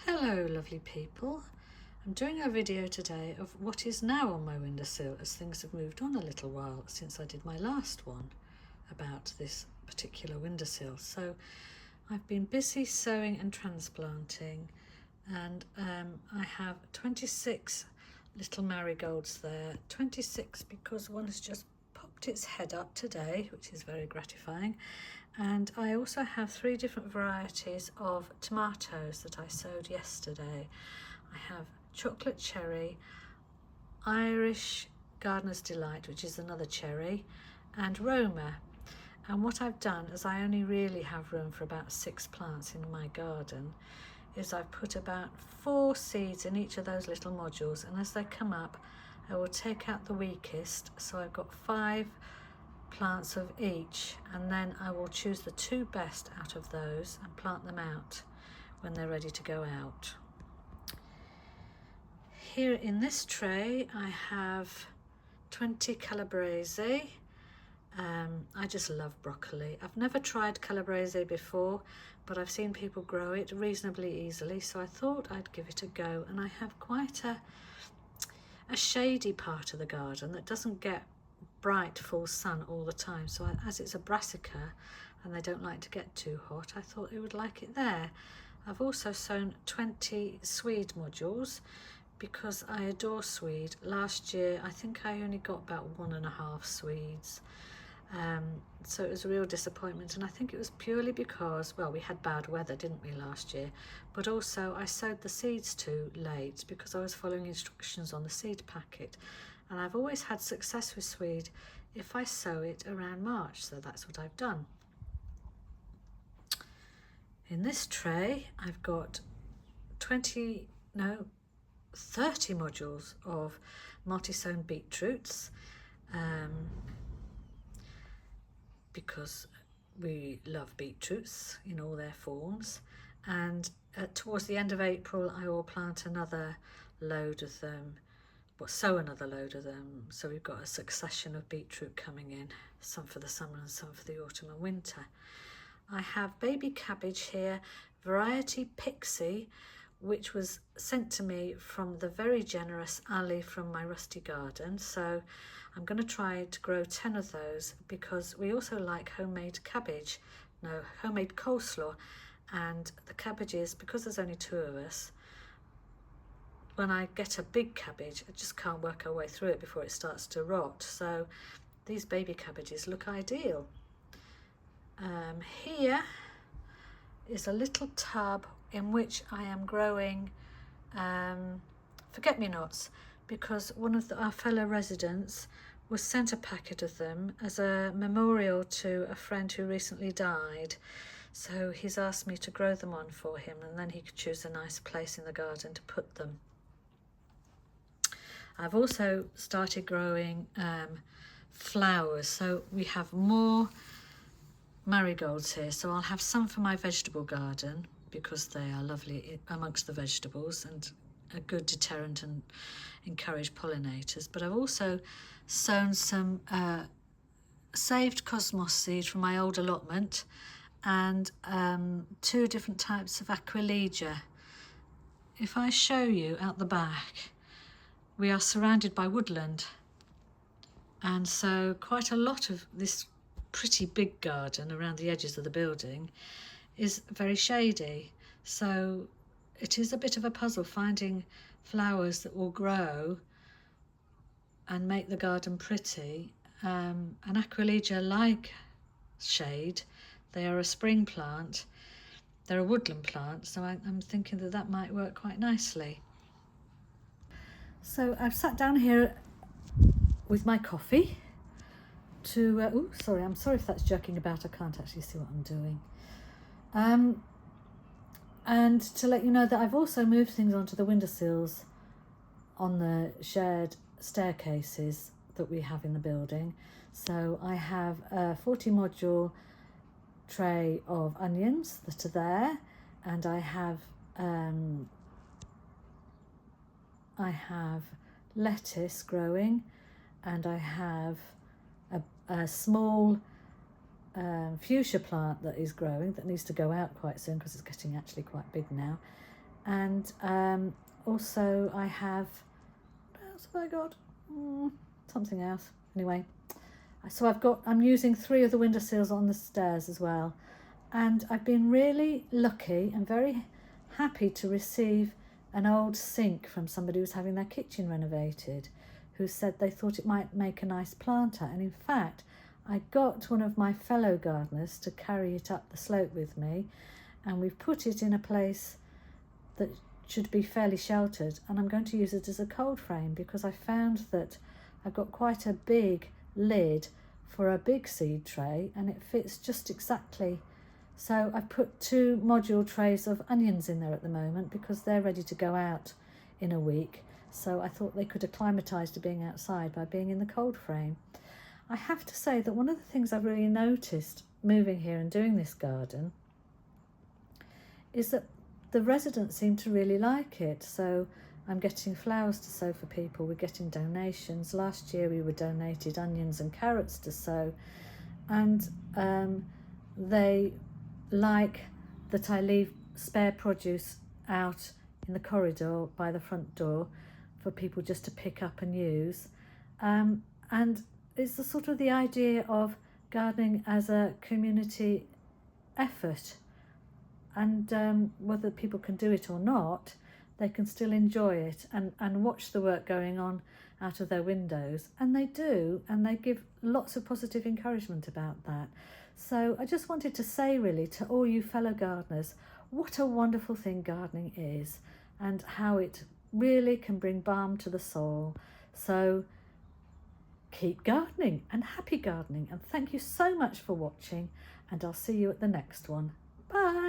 Hello lovely people, I'm doing a video today of what is now on my windowsill as things have moved on a little while since I did my last one about this particular windowsill. So I've been busy sowing and transplanting, and I have 26 little marigolds there. 26 because one has just popped its head up today, which is very gratifying. And I also have 3 different varieties of tomatoes that I sowed yesterday. I have chocolate cherry, Irish Gardener's Delight, which is another cherry, and Roma. And what I've done, as I only really have room for about 6 plants in my garden, is I've put about 4 seeds in each of those little modules, and as they come up I will take out the weakest, so I've got 5 plants of each, and then I will choose the 2 best out of those and plant them out when they're ready to go out. Here in this tray I have 20 calabrese. I just love broccoli. I've never tried calabrese before, but I've seen people grow it reasonably easily, so I thought I'd give it a go. And I have quite a shady part of the garden that doesn't get bright full sun all the time, so as it's a brassica and they don't like to get too hot, I thought they would like it there. I've also sown 20 swede modules because I adore swede. Last year I think I only got about 1.5 swedes, so it was a real disappointment, and I think it was purely because, well, we had bad weather, didn't we, last year, but also I sowed the seeds too late because I was following instructions on the seed packet. And I've always had success with swede if I sow it around March, so that's what I've done. In this tray I've got 30 modules of multi-sown beetroots, because we love beetroots in all their forms, and towards the end of April I will plant another load of them, sow another load of them, so we've got a succession of beetroot coming in, some for the summer and some for the autumn and winter. I have baby cabbage here, variety Pixie, which was sent to me from the very generous Ali from my rusty garden, so I'm going to try to grow 10 of those because we also like homemade coleslaw, and the cabbages, because there's only 2 of us, when I get a big cabbage I just can't work our way through it before it starts to rot, so these baby cabbages look ideal. Here is a little tub in which I am growing forget-me-nots, because one of our fellow residents was sent a packet of them as a memorial to a friend who recently died, so he's asked me to grow them on for him, and then he could choose a nice place in the garden to put them. I've also started growing flowers, so we have more marigolds here, so I'll have some for my vegetable garden because they are lovely amongst the vegetables and a good deterrent and encourage pollinators. But I've also sown some saved cosmos seed from my old allotment, and 2 different types of aquilegia. If I show you out the back, we are surrounded by woodland, and so quite a lot of this pretty big garden around the edges of the building is very shady, so it is a bit of a puzzle finding flowers that will grow and make the garden pretty. An aquilegia like shade, they are a spring plant, they're a woodland plant, so I'm thinking that that might work quite nicely. So I've sat down here with my coffee to, I'm sorry if that's jerking about, I can't actually see what I'm doing. And to let you know that I've also moved things onto the windowsills on the shared staircases that we have in the building. So I have a 40 module tray of onions that are there, and I have lettuce growing, and I have a small fuchsia plant that is growing that needs to go out quite soon because it's getting actually quite big now, And also I have, what else have I got? Something else. Anyway, so I'm using 3 of the windowsills on the stairs as well. And I've been really lucky and very happy to receive an old sink from somebody who's having their kitchen renovated, who said they thought it might make a nice planter. And in fact, I got one of my fellow gardeners to carry it up the slope with me, and we've put it in a place that should be fairly sheltered, and I'm going to use it as a cold frame because I found that I've got quite a big lid for a big seed tray and it fits just exactly. So I've put 2 module trays of onions in there at the moment because they're ready to go out in a week. So I thought they could acclimatise to being outside by being in the cold frame. I have to say that one of the things I've really noticed moving here and doing this garden is that the residents seem to really like it. So I'm getting flowers to sow for people, we're getting donations. Last year we were donated onions and carrots to sow, and they like that I leave spare produce out in the corridor by the front door for people just to pick up and use. And it's the sort of the idea of gardening as a community effort, and whether people can do it or not, they can still enjoy it and watch the work going on out of their windows, and they do, and they give lots of positive encouragement about that. So I just wanted to say really to all you fellow gardeners what a wonderful thing gardening is and how it really can bring balm to the soul. So keep gardening and happy gardening, and thank you so much for watching, and I'll see you at the next one. Bye.